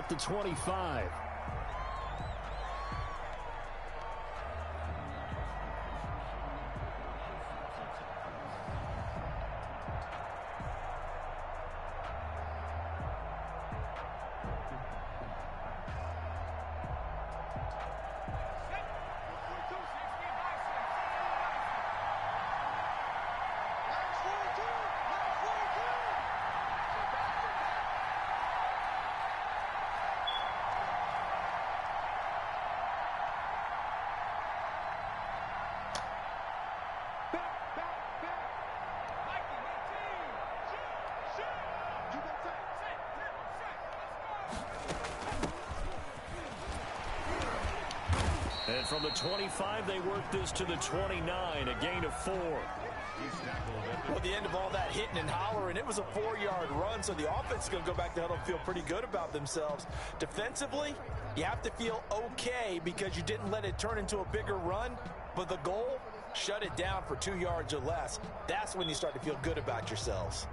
at the 25. And from the 25, they work this to the 29, a gain of 4. Well, at the end of all that hitting and hollering, it was a 4-yard run, so the offense is going to go back to huddle and feel pretty good about themselves. Defensively, you have to feel okay because you didn't let it turn into a bigger run, but the goal, shut it down for 2 yards or less. That's when you start to feel good about yourselves.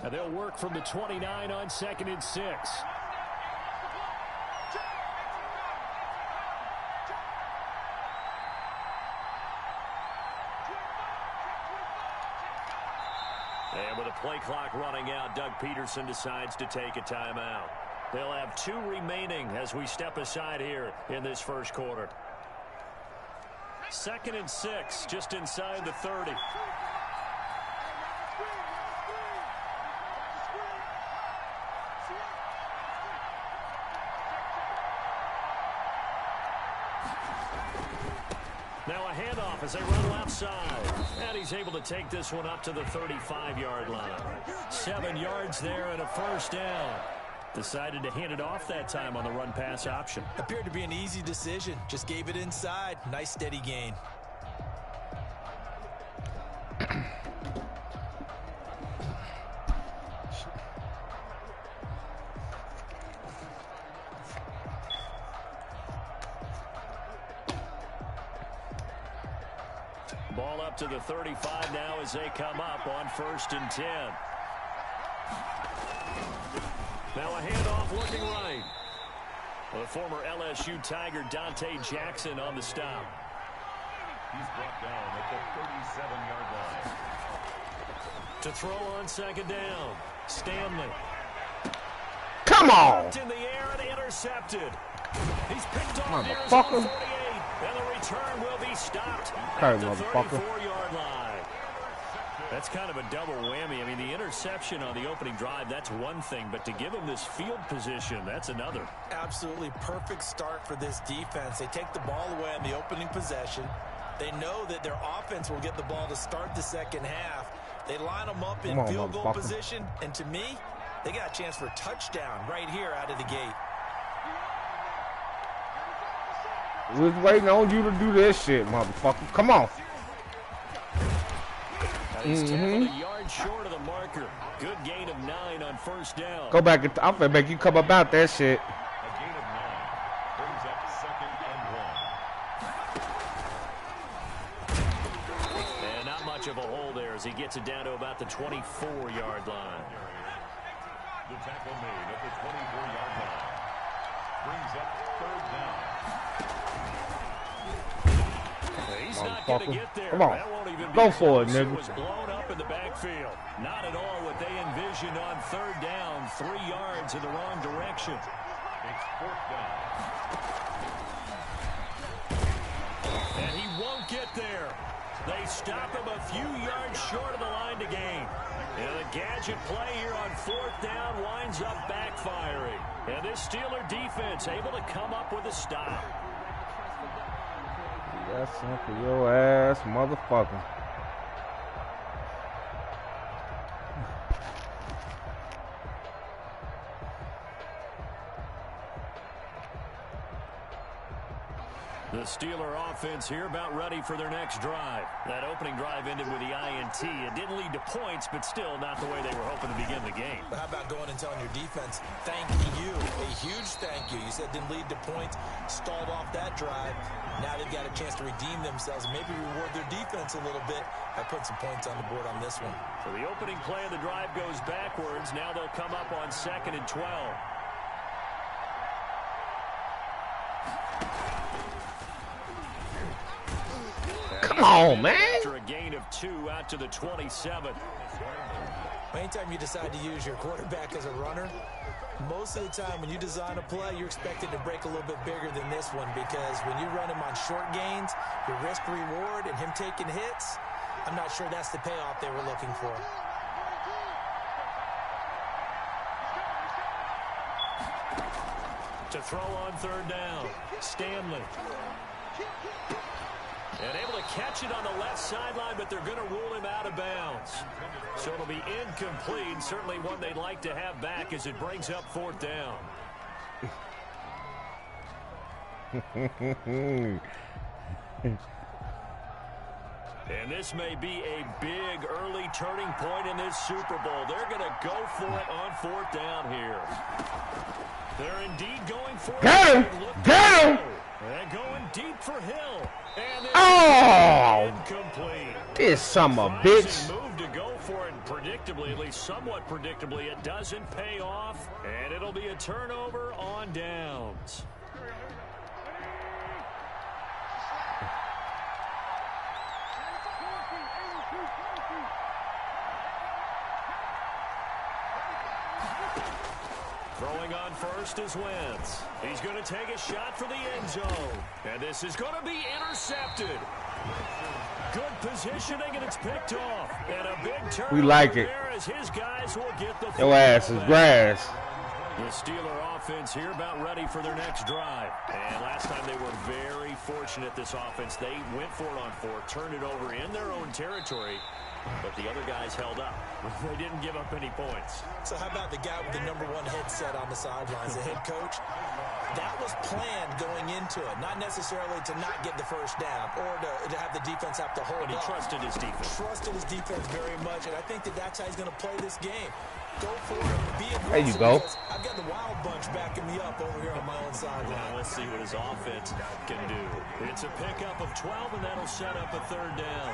And they'll work from the 29 on 2nd and 6. And with a play clock running out, Doug Peterson decides to take a timeout. They'll have 2 remaining as we step aside here in this first quarter. 2nd and 6, just inside the 30. Now a handoff as they run left side. And he's able to take this one up to the 35-yard line. 7 yards there and a first down. Decided to hand it off that time on the run-pass option. Appeared to be an easy decision. Just gave it inside. Nice steady gain. Ball up to the 35 now as they come up on 1st and 10. Now a handoff looking right. The former LSU Tiger Dante Jackson on the stop. He's brought down at the 37-yard line. To throw on 2nd down, Stanley. Come on! In the air and intercepted. He's picked off near his Motherfucker. 48, and the return will be stopped Okay, at the motherfucker. 34-yard line. That's kind of a double whammy. I mean, the interception on the opening drive, that's one thing, but to give him this field position, that's another. Absolutely perfect start for this defense. They take the ball away on the opening possession. They know that their offense will get the ball to start the second half. They line them up in field goal position, and to me, they got a chance for a touchdown right here out of the gate. We was waiting on you to do this shit, motherfucker. Come on. He's tackled a yard short of the marker. Good gain of 9 on 1st down. Go back. I'm gonna make you come about that shit. A gain of 9 brings up 2nd and 1. And not much of a hole there as he gets it down to about the 24-yard line. The tackle made at the 24-yard line brings up 3rd down. He's not going to get there. Come on. That won't even Go be for it, close. nigga. It was blown up in the backfield. Not at all what they envisioned on 3rd down. 3 yards in the wrong direction. It's 4th down. And he won't get there. They stop him a few yards short of the line to gain. And the gadget play here on 4th down winds up backfiring. And this Steeler defense able to come up with a stop. That's for your ass, motherfucker. The The Steeler offense here about ready for their next drive. That opening drive ended with the INT. It didn't lead to points, but still not the way they were hoping to begin the game. But how about going and telling your defense, thank you, a huge thank you. You said didn't lead to points, stalled off that drive. Now they've got a chance to redeem themselves and maybe reward their defense a little bit by putting some points on the board on this one. So the opening play of the drive goes backwards. Now they'll come up on 2nd and 12. Come on, man. After a gain of 2 out to the 27. Anytime you decide to use your quarterback as a runner, most of the time when you design a play, you're expected to break a little bit bigger than this one because when you run him on short gains, your risk-reward and him taking hits, I'm not sure that's the payoff they were looking for. To throw on 3rd down, Stanley. And able to catch it on the left sideline, but they're going to rule him out of bounds. So it'll be incomplete. Certainly one they'd like to have back as it brings up 4th down. And this may be a big early turning point in this Super Bowl. They're going to go for it on 4th down here. They're indeed going for it. Get him! Get him! And going deep for Hill. And Oh! Incomplete. This son of a bitch. Move to go for it predictably, at least somewhat predictably. It doesn't pay off, and it'll be a turnover on downs. Throwing on first is Wentz. He's going to take a shot for the end zone. And this is going to be intercepted. Good positioning, and it's picked off. And a big turn. We like it. As his guys will get the Your ass is grass. The Steeler offense here about ready for their next drive. And last time they were very fortunate, this offense. They went for it on 4th, turned it over in their own territory. But the other guys held up. They didn't give up any points. So how about the guy with the #1 headset on the sidelines, the head coach? That was planned going into it, not necessarily to not get the first down or to have the defense have to hold But he up. trusted his defense. Trusted his defense very much, and I think that's how he's going to play this game. Go for it. Be aggressive. There you go. I've got the wild bunch backing me up over here on my own sideline. Now we'll see what his offense can do. It's a pickup of 12, and that'll set up a 3rd down.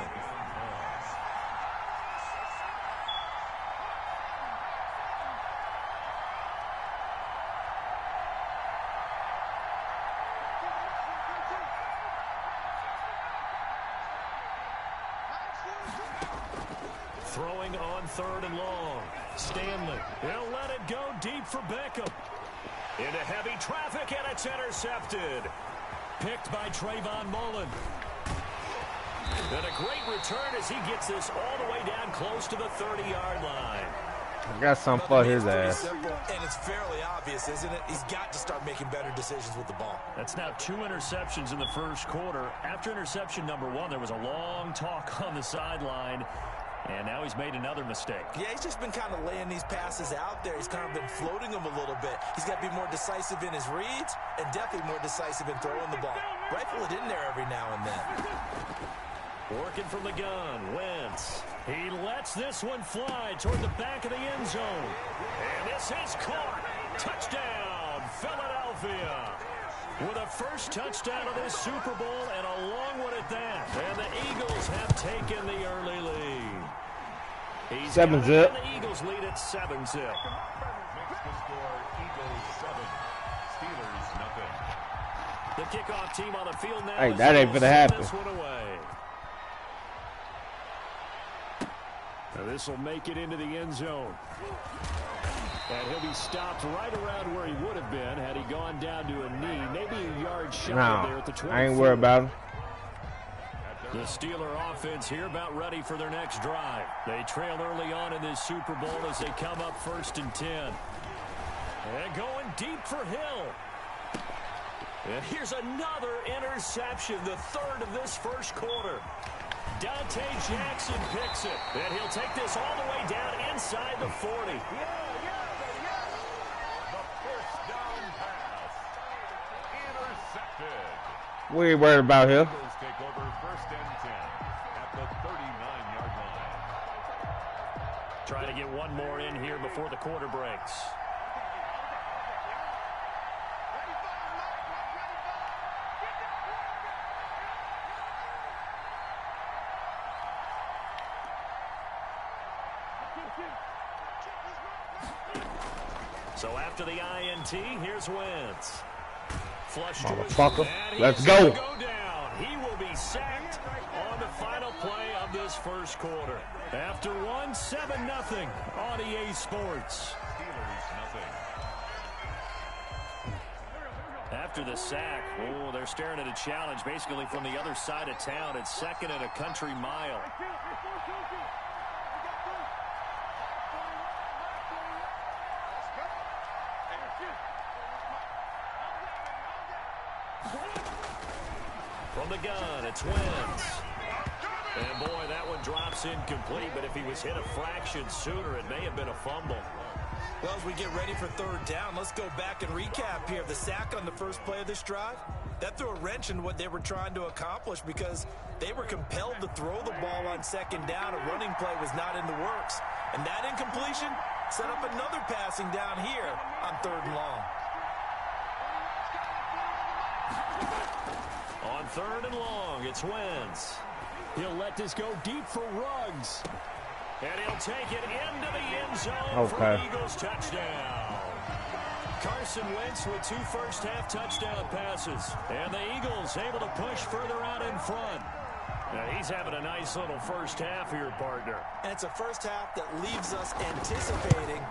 Throwing on 3rd and long. Stanley. He'll let it go deep for Beckham. Into heavy traffic, and it's intercepted. Picked by Trayvon Mullen. And a great return as he gets this all the way down close to the 30-yard line. I got some for his ass. Simple, and it's fairly obvious, isn't it? He's got to start making better decisions with the ball. That's now 2 interceptions in the first quarter. After interception #1, there was a long talk on the sideline. And now he's made another mistake. Yeah, he's just been kind of laying these passes out there. He's kind of been floating them a little bit. He's got to be more decisive in his reads and definitely more decisive in throwing the ball. Rifle it in there every now and then. Working from the gun, Wentz. He lets this one fly toward the back of the end zone. And this is caught. Touchdown, Philadelphia. With a first touchdown of this Super Bowl and a long one at that. And the Eagles have taken the early lead. 7-zip. The Eagles lead at 7-zip. Makes the score Eagles 7, Steelers nothing. The kickoff team on the field now. Hey, that ain't gonna happen. This one away. Now this will make it into the end zone. And he'll be stopped right around where he would have been had he gone down to a knee. Maybe a yard shy there at the 24. I ain't worried about him. The Steeler offense here about ready for their next drive. They trail early on in this Super Bowl as they come up 1st and 10. And going deep for Hill. And here's another interception, the 3rd of this first quarter. Dante Jackson picks it. And he'll take this all the way down inside the 40. The first down pass. Intercepted. We ain't worried about him. Eagles take over 1st and 10 at the 39-yard line. Trying to get one more in here before the quarter breaks. So after the INT, here's Wentz. Flush to his, Motherfucker. Let's go. Go down. He will be sacked on the final play of this first quarter. After 7-0 on EA Sports. Steelers nothing. After the sack, they're staring at a challenge basically from the other side of town. It's 2nd and a country mile. From the gun, it's Wentz. And boy, that one drops incomplete, but if he was hit a fraction sooner, it may have been a fumble. Well, as we get ready for 3rd down, let's go back and recap here. The sack on the first play of this drive, that threw a wrench in what they were trying to accomplish because they were compelled to throw the ball on 2nd down. A running play was not in the works. And that incompletion set up another passing down here on 3rd and long. On 3rd and long, it's Wentz. He'll let this go deep for Ruggs. And he'll take it into the end zone for an Eagles touchdown. Carson Wentz with 2 first-half touchdown passes. And the Eagles able to push further out in front. Now he's having a nice little first half here, partner. And it's a first half that leaves us anticipating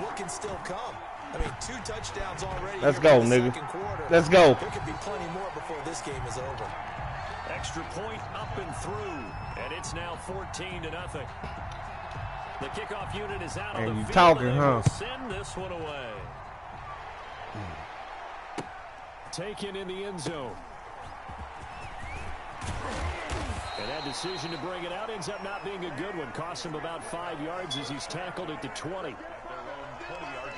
what can still come. I mean, 2 touchdowns already. Let's go, nigga. Let's go. There could be plenty more before this game is over. Extra point up and through. And it's now 14-0. The kickoff unit is out on the field. Talking, and huh? Send this one away. Taken in the end zone. And that decision to bring it out ends up not being a good one. Cost him about 5 yards as he's tackled at the 20. Their own 20-yard line.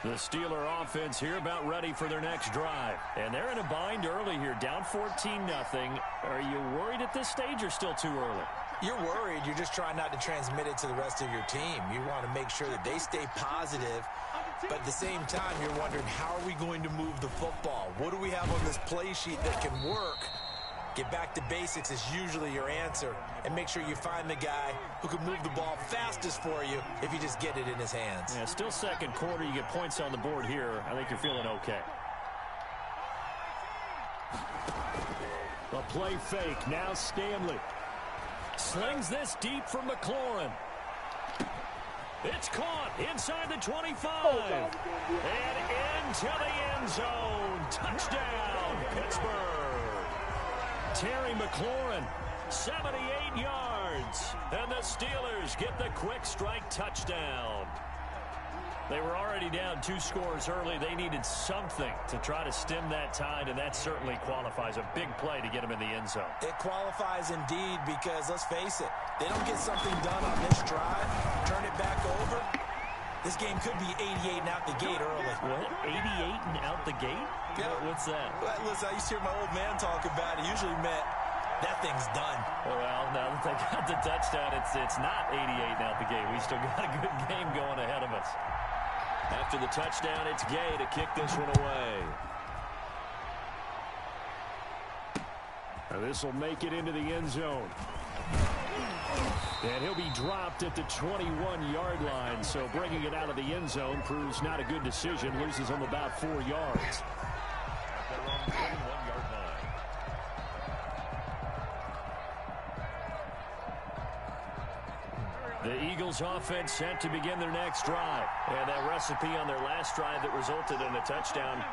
The Steeler offense here about ready for their next drive. And they're in a bind early here, down 14-0. Are you worried at this stage or still too early? You're worried. You're just trying not to transmit it to the rest of your team. You want to make sure that they stay positive. But at the same time, you're wondering, how are we going to move the football? What do we have on this play sheet that can work? Get back to basics is usually your answer. And make sure you find the guy who can move the ball fastest for you if you just get it in his hands. Yeah, still second quarter. You get points on the board here. I think you're feeling okay. A play fake. Now Stanley. Slings this deep from McLaurin. It's caught inside the 25. And into the end zone. Touchdown, Pittsburgh. Terry McLaurin, 78 yards. And the Steelers get the quick strike touchdown. They were already down 2 scores early. They needed something to try to stem that tide, and that certainly qualifies. A big play to get them in the end zone. It qualifies indeed because, let's face it, they don't get something done on this drive, turn it back over, this game could be 88 and out the gate early. What? 88 and out the gate? Yeah. What's that? Well, listen, I used to hear my old man talk about it. Usually meant that thing's done. Well, now that they got the touchdown, it's not 88 and out the gate. We still got a good game going ahead of us. After the touchdown, it's Gay to kick this one away. This will make it into the end zone. And he'll be dropped at the 21-yard line. So bringing it out of the end zone proves not a good decision. Loses him about 4 yards. At their own 21-yard line. The Eagles offense set to begin their next drive. And that recipe on their last drive that resulted in a touchdown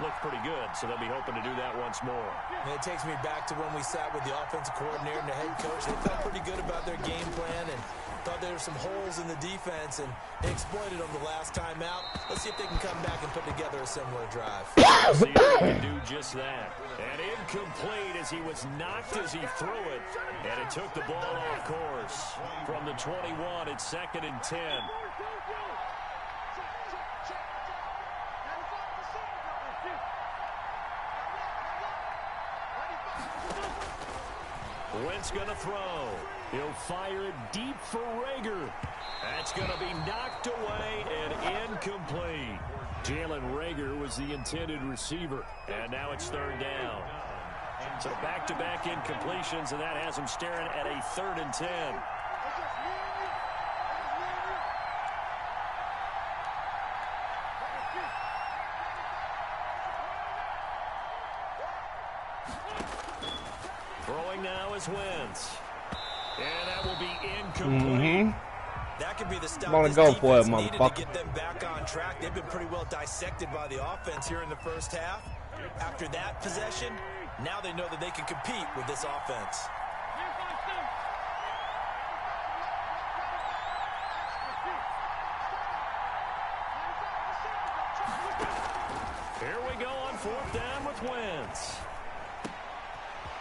looked pretty good, so they'll be hoping to do that once more. And it takes me back to when we sat with the offensive coordinator and the head coach. They felt pretty good about their game plan and thought there were some holes in the defense, and they exploited them the last time out. Let's see if they can come back and put together a similar drive. See if they can do just that. And incomplete as he was knocked as he threw it. And it took the ball off course. From the 21, it's 2nd and 10. Wentz going to throw. He'll fire it deep for Rager. That's going to be knocked away and incomplete. Jalen Rager was the intended receiver, and now it's third down. So back-to-back incompletions, and that has him staring at a 3rd and 10. Throwing now is Wentz. And that will be incomplete. That could be the stop. Wanna this go for it, defense needed motherfucker. to get them back on track. They've been pretty well dissected by the offense here in the first half. After that possession, now they know that they can compete with this offense. Here we go on 4th down with Wentz.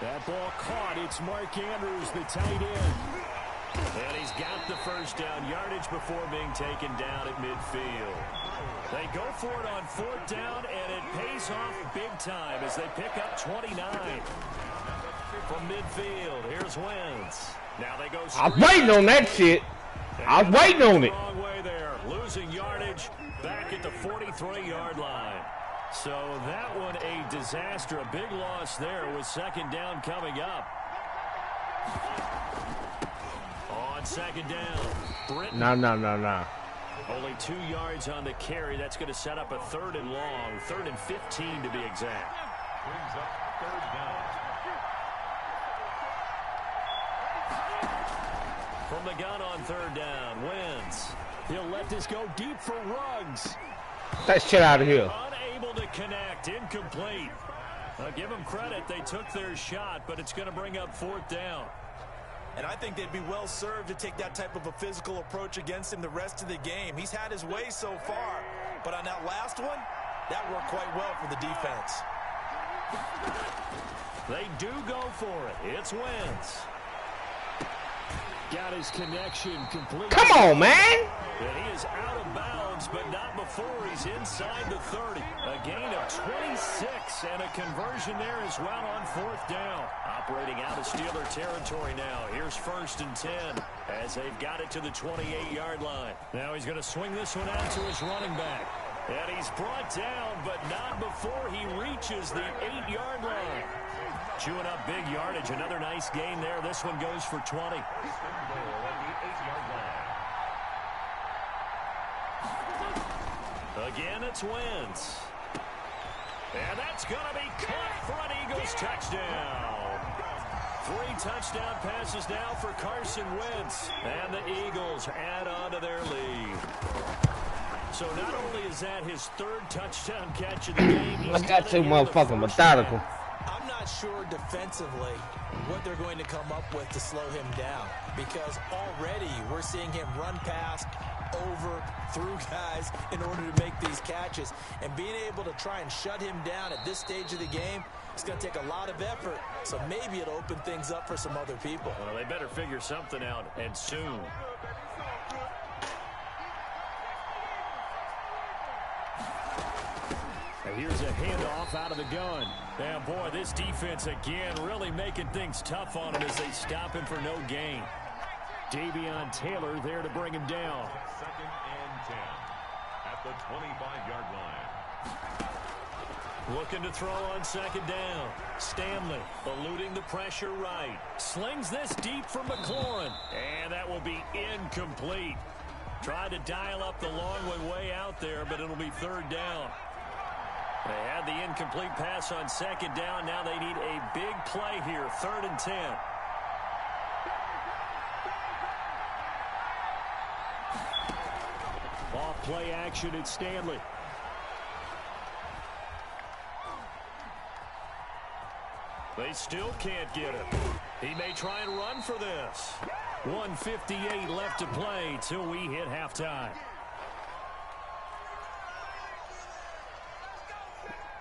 That ball caught. It's Mark Andrews, the tight end. And he's got the first down yardage before being taken down at midfield. They go for it on 4th down, and it pays off big time as they pick up 29. From midfield, here's Wentz. Now they go I was waiting on that shit. I was waiting on it. Wrong way there. Losing yardage back at the 43-yard line. So that one a disaster. A big loss there with 2nd down coming up. On 2nd down, Britton. No. Only 2 yards on the carry. That's going to set up a 3rd and long. 3rd and 15 to be exact. Brings up 3rd down. From the gun on 3rd down, Wentz. He'll let this go deep for Ruggs. That shit out of here. Unable to connect. Incomplete. I'll give them credit. They took their shot, but it's going to bring up 4th down. And I think they'd be well served to take that type of a physical approach against him the rest of the game. He's had his way so far, but on that last one, that worked quite well for the defense. They do go for it. It's Wentz. Got his connection complete. Come on, man. And he is out of bounds, but not before he's inside the 30. A gain of 26 and a conversion there as well on 4th down. Operating out of Steeler territory now. Here's 1st and 10 as they've got it to the 28-yard line. Now he's going to swing this one out to his running back. And he's brought down, but not before he reaches the 8-yard line. Chewing up big yardage. Another nice gain there. This one goes for 20. Again, it's Wentz. And that's going to be caught for an Eagles touchdown. 3 touchdown passes now for Carson Wentz. And the Eagles add on to their lead. So not only is that his 3rd touchdown catch of the game, Look at you, motherfucking methodical. I'm not sure defensively what they're going to come up with to slow him down, because already we're seeing him run past, over, through guys in order to make these catches. And being able to try and shut him down at this stage of the game, it's going to take a lot of effort. So maybe it'll open things up for some other people. Well, they better figure something out, and soon. And here's a handoff out of the gun. And boy, this defense again really making things tough on him as they stop him for no gain. Davion Taylor there to bring him down. 2nd and 10 at the 25-yard line. Looking to throw on 2nd down. Stanley eluding the pressure right. Slings this deep from McLaurin. And that will be incomplete. Tried to dial up the long one way out there, but it'll be 3rd down. They had the incomplete pass on 2nd down. Now they need a big play here. 3rd and 10. Off play action at Stanley. They still can't get it. He may try and run for this. 1:58 left to play till we hit halftime.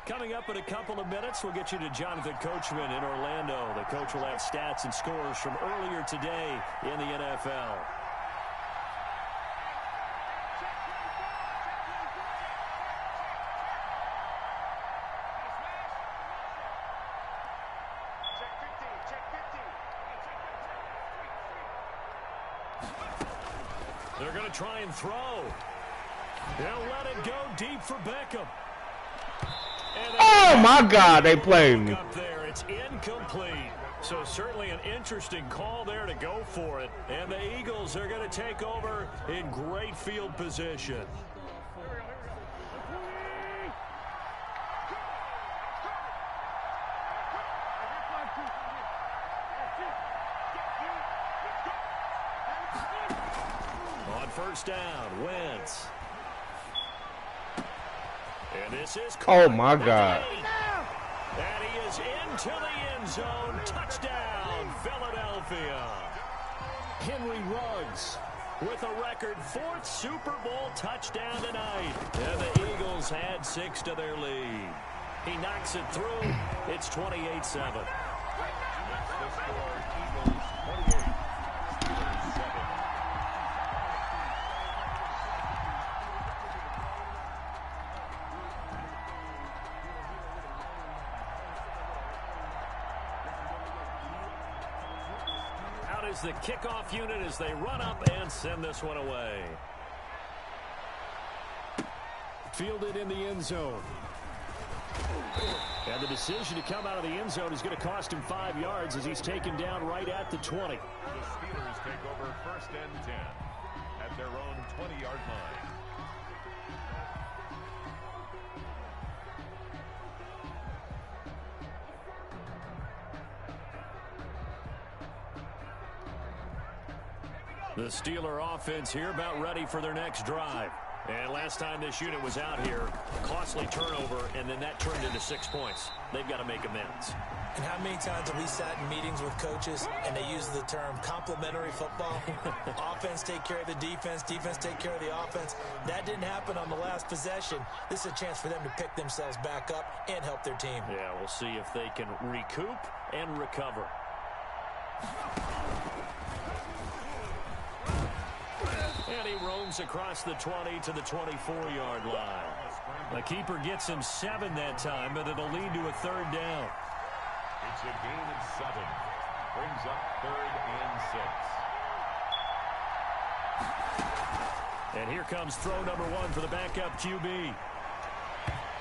Coming up in a couple of minutes, we'll get you to Jonathan Coachman in Orlando. The coach will have stats and scores from earlier today in the NFL. They're going to try and throw. They'll let it go deep for Beckham. Oh, my God, they played me. Up there, it's incomplete. So certainly an interesting call there to go for it. And the Eagles are going to take over in great field position. On first down, Wentz. And this is Oh, my God. And he is into the end zone. Touchdown, Philadelphia. Henry Ruggs with a record 4th Super Bowl touchdown tonight. And the Eagles add 6 to their lead. He knocks it through. It's 28-7. Is the kickoff unit as they run up and send this one away. Fielded in the end zone. And the decision to come out of the end zone is going to cost him 5 yards as he's taken down right at the 20. The Steelers take over 1st and 10 at their own 20-yard line. The Steeler offense here about ready for their next drive. And last time this unit was out here, costly turnover, and then that turned into 6 points. They've got to make amends. And how many times have we sat in meetings with coaches and they use the term complementary football? Offense take care of the defense, defense take care of the offense. That didn't happen on the last possession. This is a chance for them to pick themselves back up and help their team. Yeah, we'll see if they can recoup and recover. And he roams across the 20 to the 24-yard line. The keeper gets him 7 that time, but it'll lead to a 3rd down. It's a gain of 7. Brings up 3rd and 6. And here comes throw number 1 for the backup QB.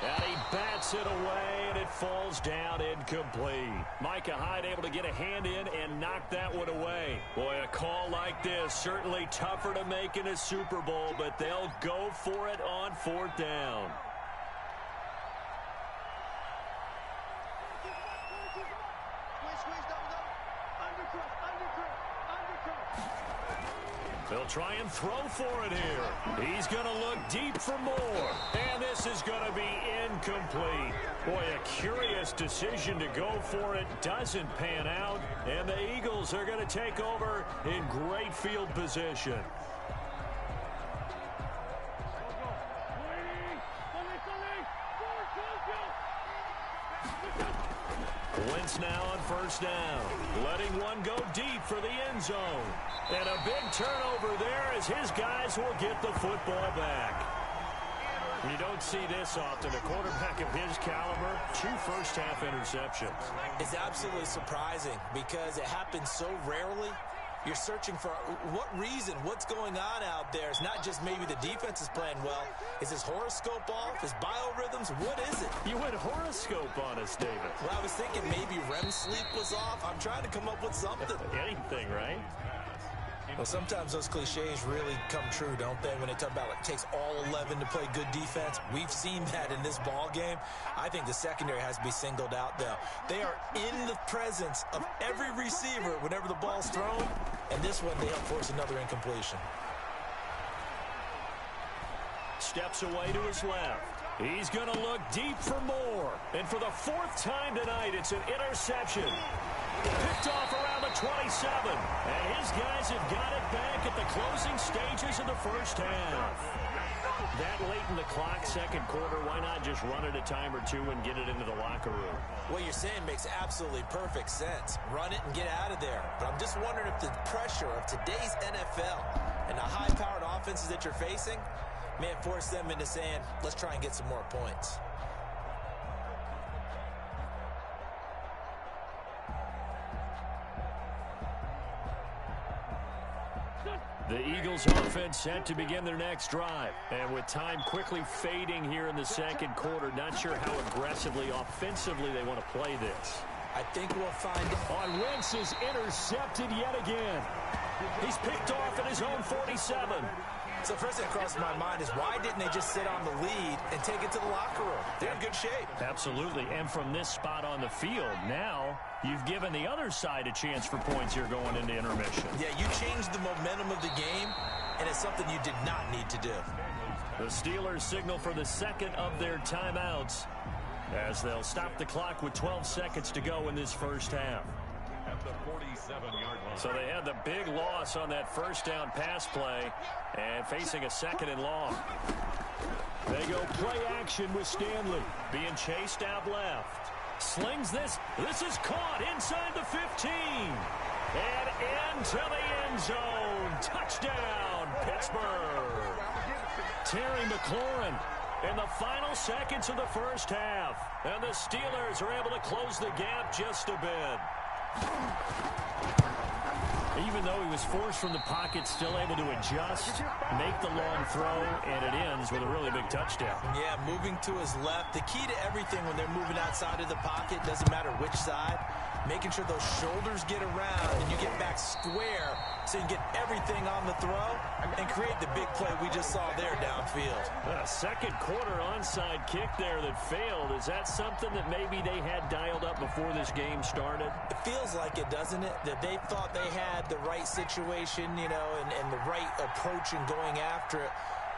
And he bats it away, and it falls down incomplete. Micah Hyde able to get a hand in and knock that one away. Boy, a call like this, certainly tougher to make in a Super Bowl, but they'll go for it on 4th down. They'll try and throw for it here. He's going to look deep for more. And this is going to be incomplete. Boy, a curious decision to go for it. Doesn't pan out. And the Eagles are going to take over in great field position. Wentz now on first down, letting one go deep for the end zone. And a big turnover there as his guys will get the football back. You don't see this often. A quarterback of his caliber, 2 first-half interceptions. It's absolutely surprising because it happens so rarely. You're searching for what reason, what's going on out there. It's not just maybe the defense is playing well. Is his horoscope off? His biorhythms? What is it? You went horoscope on us, David. Well, I was thinking maybe REM sleep was off. I'm trying to come up with something. Anything, right? Well, sometimes those cliches really come true, don't they? When they talk about it takes all 11 to play good defense. We've seen that in this ball game. I think the secondary has to be singled out, though. They are in the presence of every receiver whenever the ball's thrown. And this one, they help force another incompletion. Steps away to his left. He's going to look deep for more. And for the 4th time tonight, it's an interception. Picked off around the 27. And his guys have got it back at the closing stages of the first half. That late in the clock, second quarter, why not just run it a time or 2 and get it into the locker room? What you're saying makes absolutely perfect sense. Run it and get out of there. But I'm just wondering if the pressure of today's NFL and the high-powered offenses that you're facing may force them into saying, let's try and get some more points. The Eagles offense set to begin their next drive. And with time quickly fading here in the second quarter, not sure how aggressively, offensively they want to play this. I think we'll find on Wentz is intercepted yet again. He's picked off at his own 47. So first thing that crosses my mind is why didn't they just sit on the lead and take it to the locker room? They're in good shape. Absolutely. And from this spot on the field, now you've given the other side a chance for points here going into intermission. Yeah, you changed the momentum of the game, and it's something you did not need to do. The Steelers signal for the second of their timeouts as they'll stop the clock with 12 seconds to go in this first half. At the 47-yard line. So they had the big loss on that first down pass play and facing a second and long. They go play action with Stanley being chased out left. Slings this. This is caught inside the 15. And into the end zone. Touchdown, Pittsburgh. Terry McLaurin in the final seconds of the first half. And the Steelers are able to close the gap just a bit. Even though he was forced from the pocket, still able to adjust, make the long throw, and it ends with a really big touchdown. Yeah, moving to his left. The key to everything when they're moving outside of the pocket, doesn't matter which side, making sure those shoulders get around and you get back square so you can get everything on the throw and create the big play we just saw there downfield. A second quarter onside kick there that failed. Is that something that maybe they had dialed up before this game started? It feels like it, doesn't it? That they thought they had the right situation, you know, and the right approach in going after it.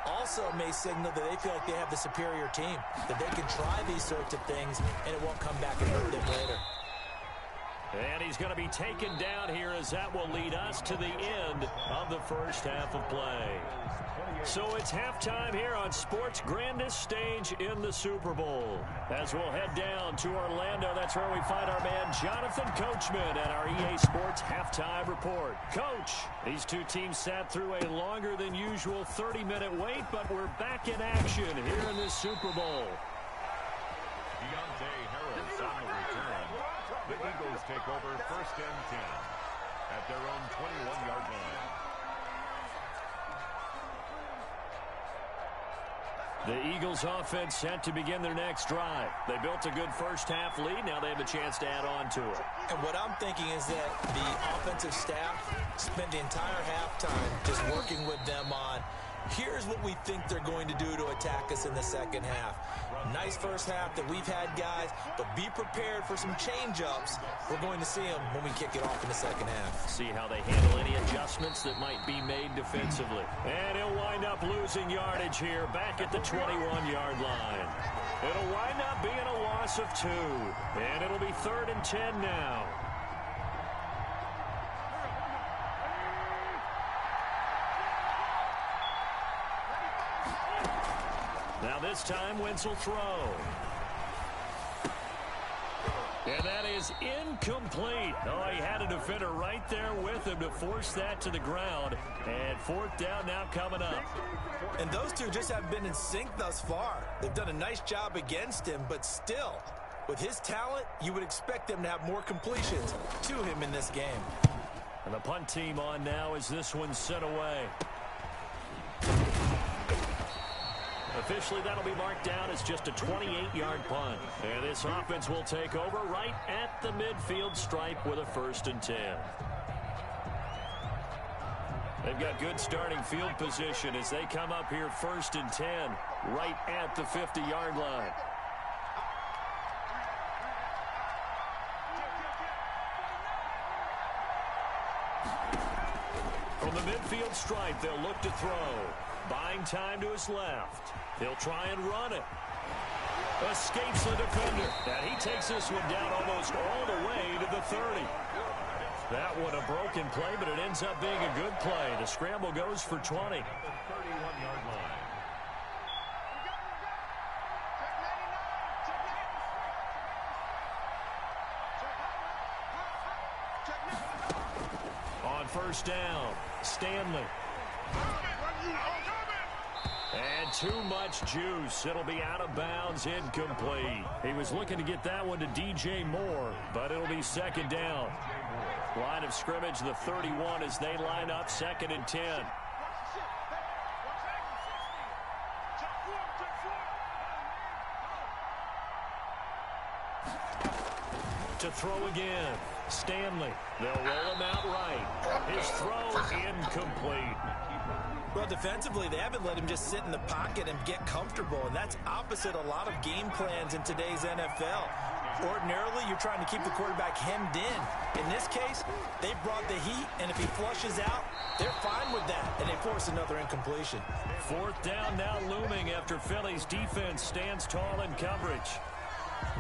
Also may signal that they feel like they have the superior team, that they can try these sorts of things and it won't come back and hurt them later. And he's going to be taken down here as that will lead us to the end of the first half of play. So it's halftime here on sports' grandest stage in the Super Bowl. As we'll head down to Orlando, that's where we find our man Jonathan Coachman at our EA Sports Halftime Report. Coach, these two teams sat through a longer than usual 30-minute wait, but we're back in action here in this Super Bowl. Deontay Harris on the return. The Eagles take over first and 10 at their own 21-yard line. The Eagles offense set to begin their next drive. They built a good first half lead. Now they have a chance to add on to it. And what I'm thinking is that the offensive staff spent the entire halftime just working with them on, here's what we think they're going to do to attack us in the second half. Nice first half that we've had, guys, but be prepared for some change-ups. We're going to see them when we kick it off in the second half. See how they handle any adjustments that might be made defensively. And he'll wind up losing yardage here back at the 21-yard line. It'll wind up being a loss of 2. And it'll be 3rd and 10 now. Now this time, Wentz will throw. And that is incomplete. Oh, he had a defender right there with him to force that to the ground. And 4th down now coming up. And those two just haven't been in sync thus far. They've done a nice job against him, but still, with his talent, you would expect them to have more completions to him in this game. And the punt team on now as this one's sent away. Officially, that'll be marked down as just a 28-yard punt. And this offense will take over right at the midfield stripe with a 1st and 10. They've got good starting field position as they come up here 1st and 10 right at the 50-yard line. From the midfield stripe, they'll look to throw. Buying time to his left. He'll try and run it. Escapes the defender. And he takes this one down almost all the way to the 30. That one a broken play, but it ends up being a good play. The scramble goes for 20. The 31-yard line. On 1st down, Stanley. And too much juice. It'll be out of bounds, incomplete. He was looking to get that one to DJ Moore, but it'll be 2nd down. Line of scrimmage, the 31 as they line up 2nd and 10. To throw again. Stanley. They'll roll him out right. His throw incomplete. Well, defensively, they haven't let him just sit in the pocket and get comfortable, and that's opposite a lot of game plans in today's NFL. Ordinarily, you're trying to keep the quarterback hemmed in. In this case, they brought the heat, and if he flushes out, they're fine with that, and they force another incompletion. 4th down now looming after Philly's defense stands tall in coverage.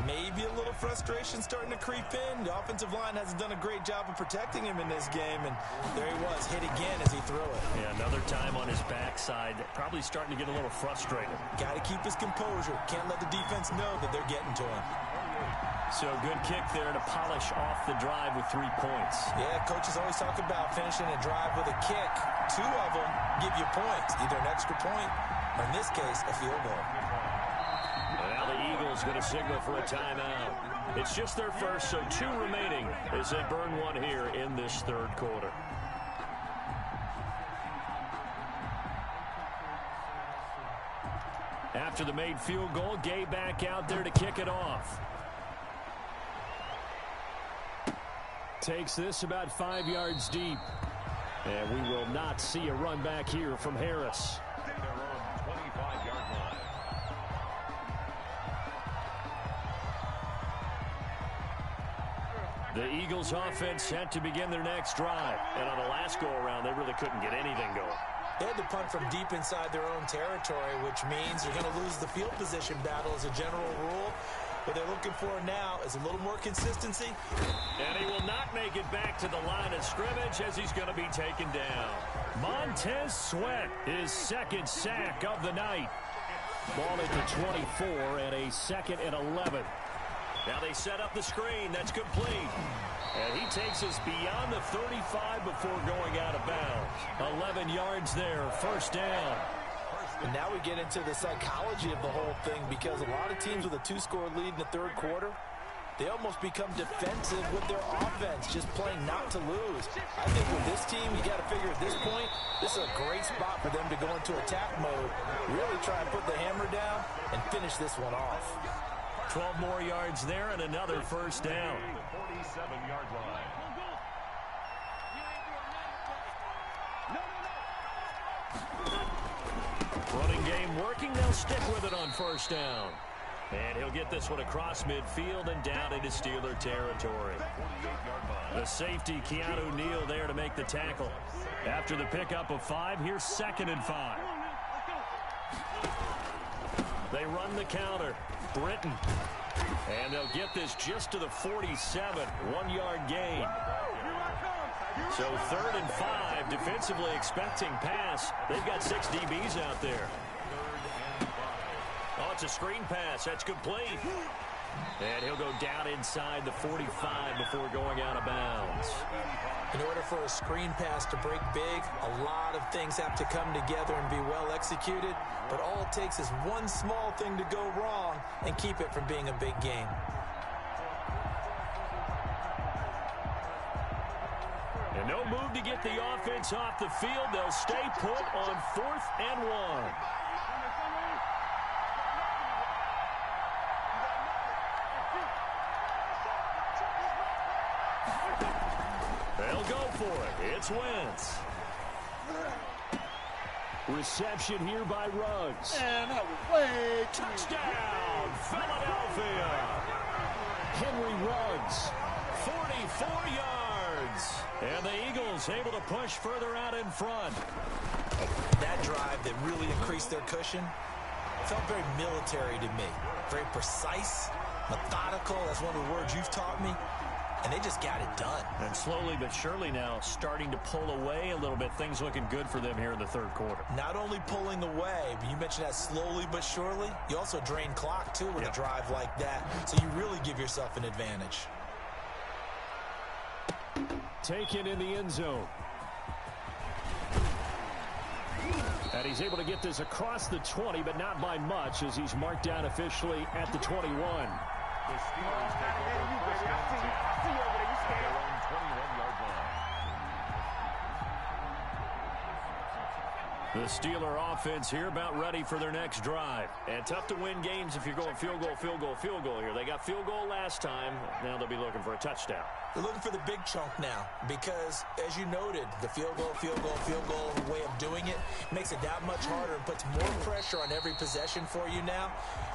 Maybe a little frustration starting to creep in. The offensive line hasn't done a great job of protecting him in this game, and there he was, hit again as he threw it. Yeah, another time on his backside, probably starting to get a little frustrated. Got to keep his composure. Can't let the defense know that they're getting to him. So good kick there to polish off the drive with 3 points. Yeah, coaches always talk about finishing a drive with a kick. 2 of them give you points, either an extra point or, in this case, a field goal. Now the Eagles going to signal for a timeout. It's just their first, so 2 remaining as they burn one here in this 3rd quarter. After the made field goal, Gay back out there to kick it off. Takes this about 5 yards deep. And we will not see a run back here from Harris. The Eagles offense set to begin their next drive. And on the last go-around, they really couldn't get anything going. They had to punt from deep inside their own territory, which means you're going to lose the field position battle as a general rule. What they're looking for now is a little more consistency. And he will not make it back to the line of scrimmage as he's going to be taken down. Montez Sweat, his 2nd sack of the night. Ball at the 24 and a 2nd and 11. Now they set up the screen. That's complete. And he takes us beyond the 35 before going out of bounds. 11 yards there, 1st down. And now we get into the psychology of the whole thing, because a lot of teams with a 2-score lead in the 3rd quarter, they almost become defensive with their offense, just playing not to lose. I think with this team, you got to figure at this point, this is a great spot for them to go into attack mode, really try and put the hammer down and finish this one off. 12 more yards there and another 1st down. 47-yard line. Running game working. They'll stick with it on 1st down. And he'll get this one across midfield and down into Steeler territory. The safety, Keanu Neal, there to make the tackle. After the pickup of 5, here's 2nd and 5. They run the counter. Britton. And they'll get this just to the 47. 1-yard gain. So 3rd and 5, defensively expecting pass. They've got 6 DBs out there. Oh, it's a screen pass. That's complete. And he'll go down inside the 45 before going out of bounds. In order for a screen pass to break big, a lot of things have to come together and be well executed. But all it takes is one small thing to go wrong and keep it from being a big game. And no move to get the offense off the field. They'll stay put on 4th and 1. They'll go for it. It's Wentz. Reception here by Ruggs. And that was way too Touchdown, Philadelphia. Henry Ruggs, 44 yards. And the Eagles able to push further out in front. That drive that really increased their cushion felt very military to me. Very precise, methodical. That's one of the words you've taught me. And they just got it done. And slowly but surely now starting to pull away a little bit. Things looking good for them here in the 3rd quarter. Not only pulling away, but you mentioned that slowly but surely. You also drain clock, too, with a drive like that. So you really give yourself an advantage. Taken in the end zone. And he's able to get this across the 20, but not by much, as he's marked down officially at the 21. The Steelers take over 1st and 10. Their own 21-yard line. The Steeler offense here about ready for their next drive. And tough to win games if you're going field goal, field goal, field goal here. They got field goal last time. Now they'll be looking for a touchdown. They're looking for the big chunk now because, as you noted, the field goal way of doing it makes it that much harder and puts more pressure on every possession for you now.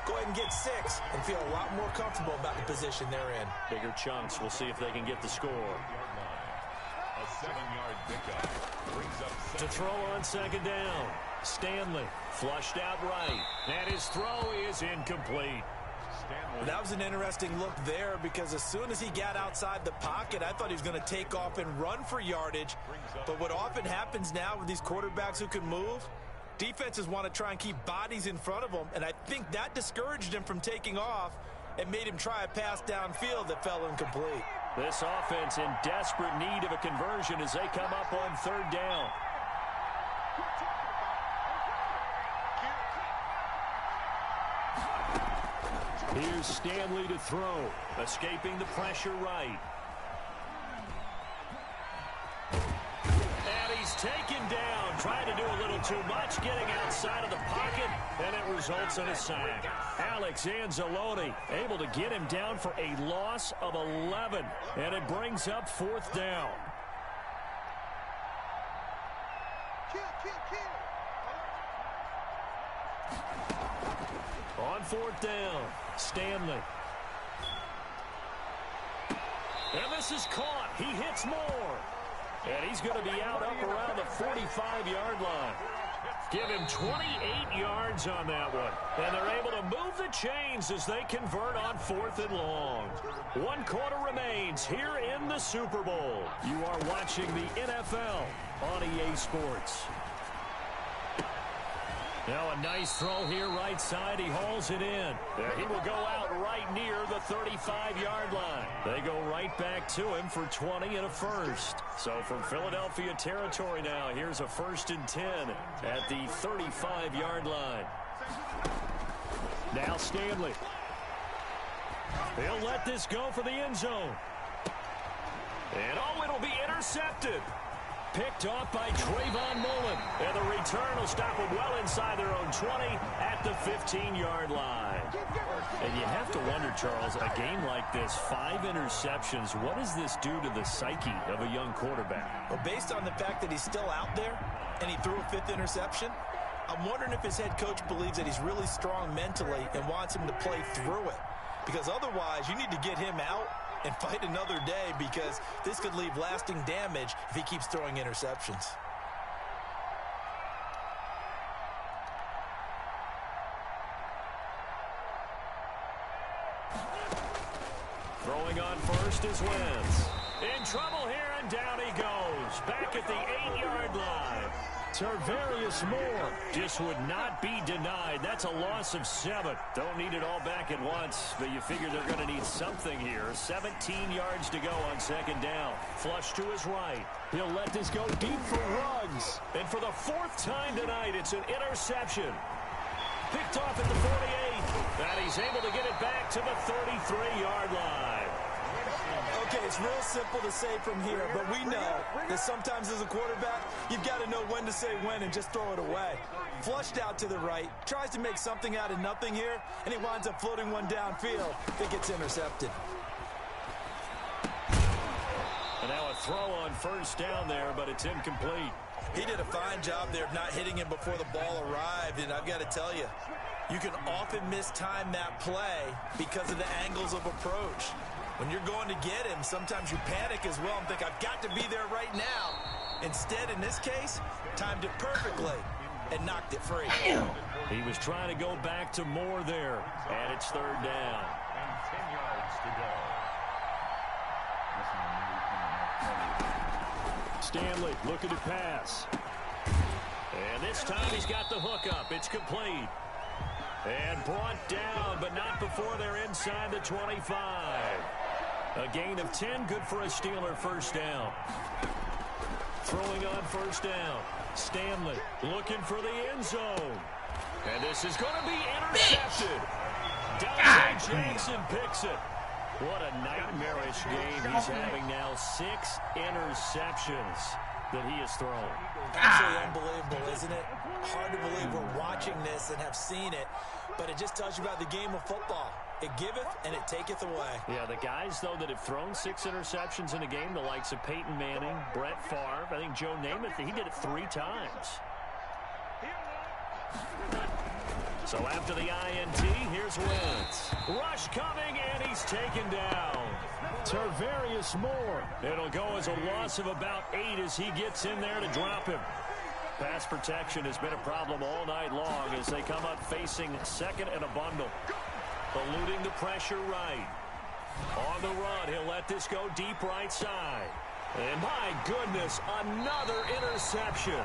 Go ahead and get 6 and feel a lot more comfortable about the position they're in. Bigger chunks. We'll see if they can get the score. A 7-yard pickup. Brings up To throw on second down. Stanley flushed out right. And his throw is incomplete. That was an interesting look there because as soon as he got outside the pocket, I thought he was going to take off and run for yardage. But what often happens now with these quarterbacks who can move, defenses want to try and keep bodies in front of them, and I think that discouraged him from taking off and made him try a pass downfield that fell incomplete. This offense in desperate need of a conversion as they come up on third down. Here's Stanley to throw, escaping the pressure right. And he's taken down, trying to do a little too much, getting outside of the pocket, and it results in a sack. Alex Anzalone able to get him down for a loss of 11, and it brings up fourth down. On fourth down, Stanley. And this is caught. He hits more. And he's going to be out up around the 45-yard line. Give him 28 yards on that one. And they're able to move the chains as they convert on fourth and long. 1 quarter remains here in the Super Bowl. You are watching the NFL on EA Sports. Now a nice throw here right side. He hauls it in. He will go out right near the 35-yard line. They go right back to him for 20 and a first. So from Philadelphia territory now, here's a 1st and 10 at the 35-yard line. Now Stanley. He'll let this go for the end zone. And oh, it'll be intercepted. Picked off by Trayvon Mullen. And the return will stop them well inside their own 20 at the 15-yard line. And you have to wonder, Charles, a game like this, 5 interceptions, what does this do to the psyche of a young quarterback? Well, based on the fact that he's still out there and he threw a 5th interception, I'm wondering if his head coach believes that he's really strong mentally and wants him to play through it. Because otherwise, you need to get him out and fight another day because this could leave lasting damage if he keeps throwing interceptions. Throwing on first is Wentz. In trouble here, and down he goes. Back at the 8-yard line. Tarvarius Moore just would not be denied. That's a loss of 7. Don't need it all back at once, but you figure they're going to need something here. 17 yards to go on second down. Flush to his right. He'll let this go deep for Ruggs. And for the 4th time tonight, it's an interception. Picked off at the 48. And he's able to get it back to the 33-yard line. Okay, it's real simple to say from here, but we know that sometimes as a quarterback, you've got to know when to say when and just throw it away. Flushed out to the right, tries to make something out of nothing here, and he winds up floating one downfield that gets intercepted. And now a throw on first down there, but it's incomplete. He did a fine job there of not hitting him before the ball arrived, and I've got to tell you, you can often mistime that play because of the angles of approach. When you're going to get him, sometimes you panic as well and think, I've got to be there right now. Instead, in this case, timed it perfectly and knocked it free. He was trying to go back to Moore there, and it's third down. And 10 yards to go. Stanley looking to pass. And this time he's got the hook up. It's complete. And brought down, but not before they're inside the 25. A gain of 10, good for a Steeler first down. Throwing on first down. Stanley looking for the end zone. And this is going to be intercepted. Dante Jackson picks it. What a nightmarish game he's having now. 6 interceptions. that he has thrown. Absolutely unbelievable, isn't it? Hard to believe we're watching this and have seen it, but it just tells you about the game of football. It giveth and it taketh away. Yeah, the guys, though, that have thrown 6 interceptions in a game, the likes of Peyton Manning, Brett Favre, I think Joe Namath, he did it 3 times. So after the INT, here's Wentz. Rush coming, and he's taken down. Tarvarius Moore. It'll go as a loss of about 8 as he gets in there to drop him. Pass protection has been a problem all night long as they come up facing second and a bundle. Eluding the pressure right. On the run, he'll let this go deep right side. And my goodness, another interception.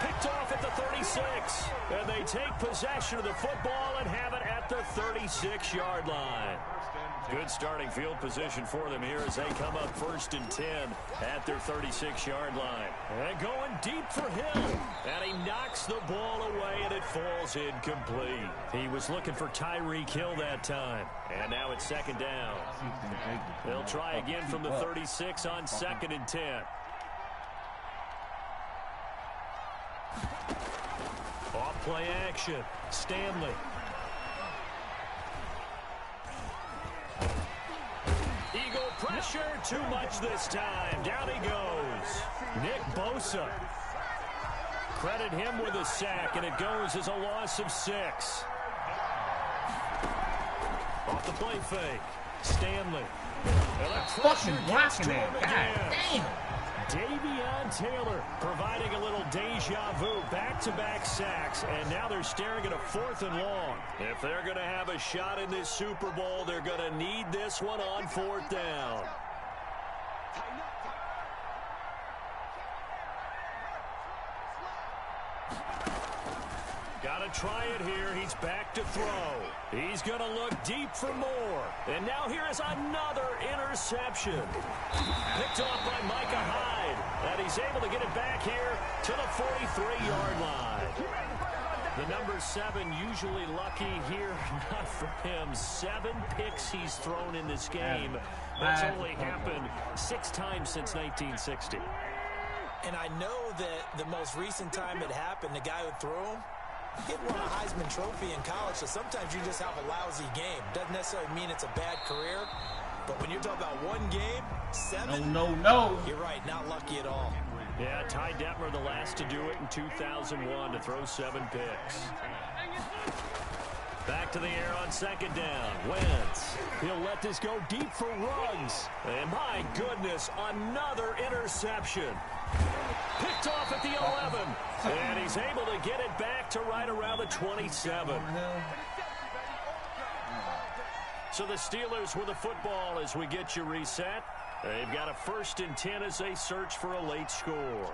Picked off at the 36. And they take possession of the football and have it at the 36-yard line. Good starting field position for them here as they come up 1st and 10 at their 36-yard line. And going deep for Hill. And he knocks the ball away, and it falls incomplete. He was looking for Tyreek Hill that time. And now it's 2nd down. They'll try again from the 36 on 2nd and 10. Off play action. Stanley. Eagle pressure, too much this time. Down he goes. Nick Bosa. Credit him with a sack, and it goes as a loss of 6. Off the play fake. Stanley. Fucking blocking that. God damn. Davion Taylor providing a little deja vu, back-to-back sacks, and now they're staring at a 4th and long. If they're going to have a shot in this Super Bowl, they're going to need this one on 4th down. Got to try it here. He's back to throw. He's going to look deep for more. And now here is another interception. Picked off by Micah Hyde. And he's able to get it back here to the 43-yard line. The number 7 usually lucky here. Not for him. 7 picks he's thrown in this game. That's only happened 6 times since 1960. And I know that the most recent time it happened, the guy who threw him, he had won a Heisman Trophy in college, so sometimes you just have a lousy game. Doesn't necessarily mean it's a bad career, but when you're talking about one game, 7, No. You're right, not lucky at all. Yeah, Ty Detmer, the last to do it in 2001 to throw 7 picks. Back to the air on 2nd down. Wentz. He'll let this go deep for Ruggs. And my goodness, another interception. Picked off at the 11. And he's able to get it back to right around the 27. So the Steelers with the football as we get you reset. They've got a 1st and 10 as they search for a late score.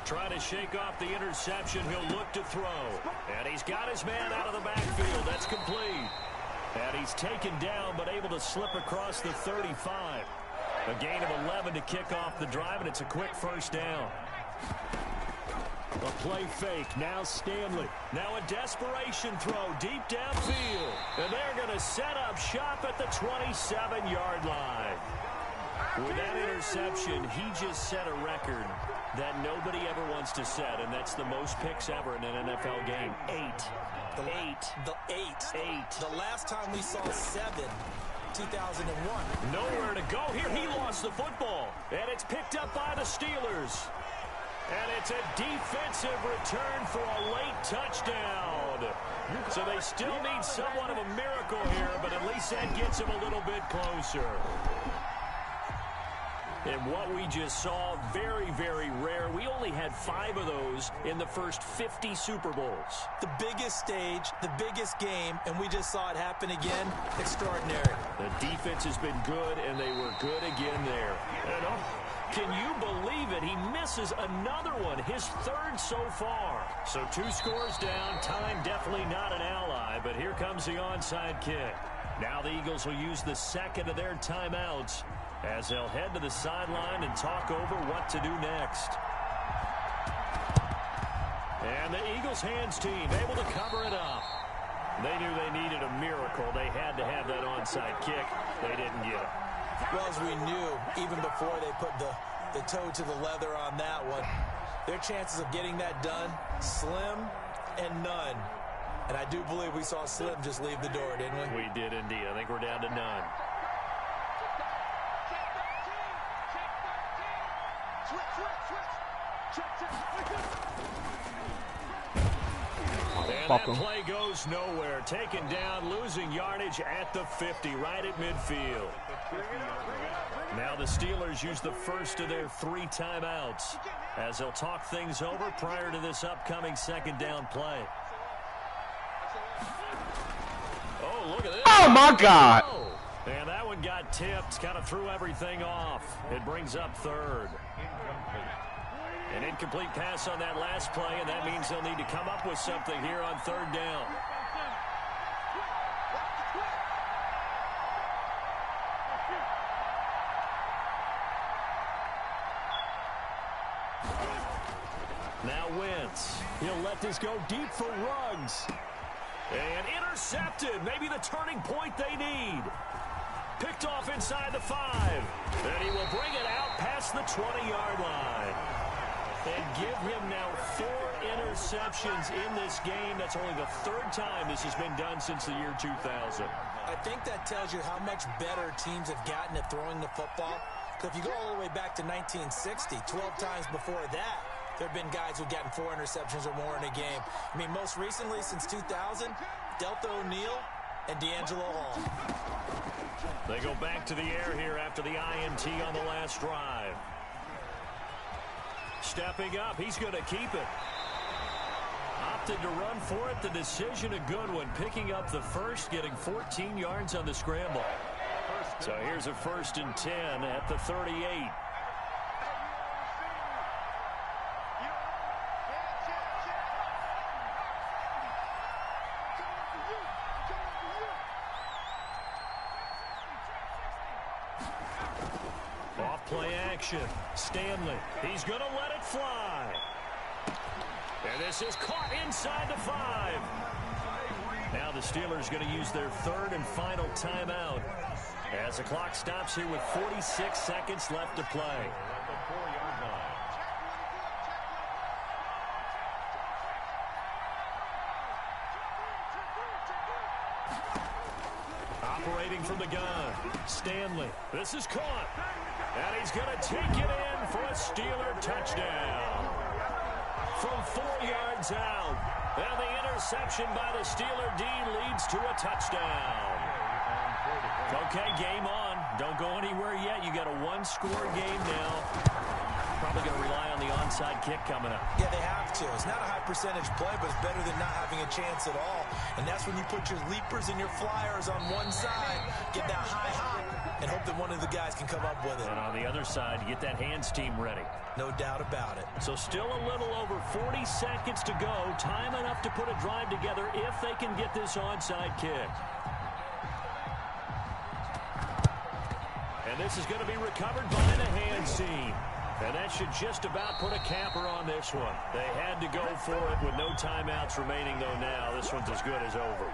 Trying to shake off the interception. He'll look to throw. And he's got his man out of the backfield. That's complete. And he's taken down but able to slip across the 35. A gain of 11 to kick off the drive, and it's a quick 1st down. A play fake. Now Stanley. Now a desperation throw deep downfield. And they're going to set up shop at the 27-yard line. With that interception, he just set a record that nobody ever wants to set, and that's the most picks ever in an NFL game. 8. The 8. The last time we saw 7, 2001. Nowhere to go here. He lost the football, and it's picked up by the Steelers. And it's a defensive return for a late touchdown. So they still need somewhat of a miracle here, but at least that gets them a little bit closer. And what we just saw, very, very rare. We only had 5 of those in the first 50 Super Bowls. The biggest stage, the biggest game, and we just saw it happen again. Extraordinary. The defense has been good, and they were good again there. And Can you believe it? He misses another one, his third so far. So 2 scores down. Time definitely not an ally, but here comes the onside kick. Now the Eagles will use the second of their timeouts as they'll head to the sideline and talk over what to do next. And the Eagles hands team able to cover it up. They knew they needed a miracle. They had to have that onside kick. They didn't get it. Well, as we knew, even before they put the toe to the leather on that one, their chances of getting that done, slim and none. And I do believe we saw Slim just leave the door, didn't we? We did indeed. I think we're down to none. And that play goes nowhere. Taken down, losing yardage at the 50, right at midfield. Now the Steelers use the first of their 3 timeouts as they'll talk things over prior to this upcoming second down play. Oh, look at this. Oh, my God. And that one got tipped, kind of threw everything off. It brings up third. An incomplete pass on that last play, and that means they'll need to come up with something here on third down. Now Wentz. He'll let this go deep for Ruggs. And intercepted. Maybe the turning point they need. Picked off inside the 5. And he will bring it out past the 20-yard line. And give him now 4 interceptions in this game. That's only the 3rd time this has been done since the year 2000. I think that tells you how much better teams have gotten at throwing the football. Because if you go all the way back to 1960, 12 times before that, there have been guys who've gotten 4 interceptions or more in a game. I mean, most recently, since 2000, Delta O'Neal and D'Angelo Hall. They go back to the air here after the INT on the last drive. Stepping up, he's going to keep it. Opted to run for it. The decision a good one. Picking up the first, getting 14 yards on the scramble. So here's a 1st and 10 at the 38. Off play action. Stanley. He's going to let it fly. And this is caught inside the 5. Now the Steelers going to use their 3rd and final timeout as the clock stops here with 46 seconds left to play. Operating from the gun. Stanley. This is caught. And he's going to take it in for a Steeler touchdown. From 4 yards out. And the interception by the Steeler D leads to a touchdown. Okay, game on. Don't go anywhere yet. You got a 1-score game now. Probably going to rely on the onside kick coming up. Yeah, they have to. It's not a high percentage play, but it's better than not having a chance at all. And that's when you put your leapers and your flyers on one side, get that high hop, and hope that one of the guys can come up with it. And on the other side, get that hands team ready. No doubt about it. So still a little over 40 seconds to go. Time enough to put a drive together if they can get this onside kick. And this is going to be recovered by the hands team. And that should just about put a capper on this one. They had to go for it with no timeouts remaining, though, now. This one's as good as over.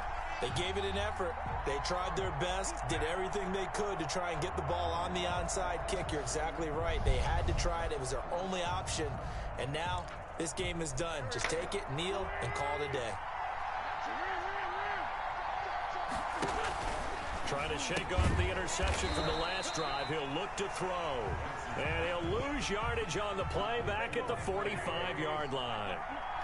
They gave it an effort. They tried their best, did everything they could to try and get the ball on the onside kick. You're exactly right. They had to try it. It was their only option. And now this game is done. Just take it, kneel, and call it a day. Trying to shake off the interception from the last drive. He'll look to throw. And he'll lose yardage on the play back at the 45-yard line.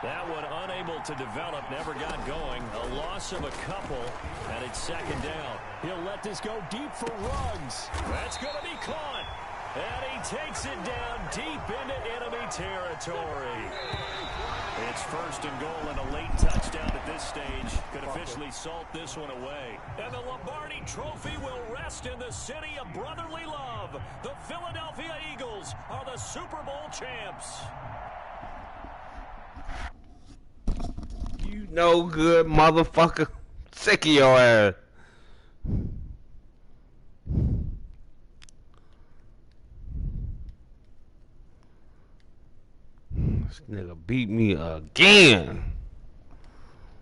That one unable to develop, never got going. A loss of a couple, and it's 2nd down. He'll let this go deep for Ruggs. That's going to be caught. And he takes it down deep into enemy territory. It's first and goal and a late touchdown at this stage. Could officially salt this one away. And the Lombardi Trophy will rest in the city of brotherly love. The Philadelphia Eagles are the Super Bowl champs. You no good motherfucker. Sick of your ass. This nigga beat me again.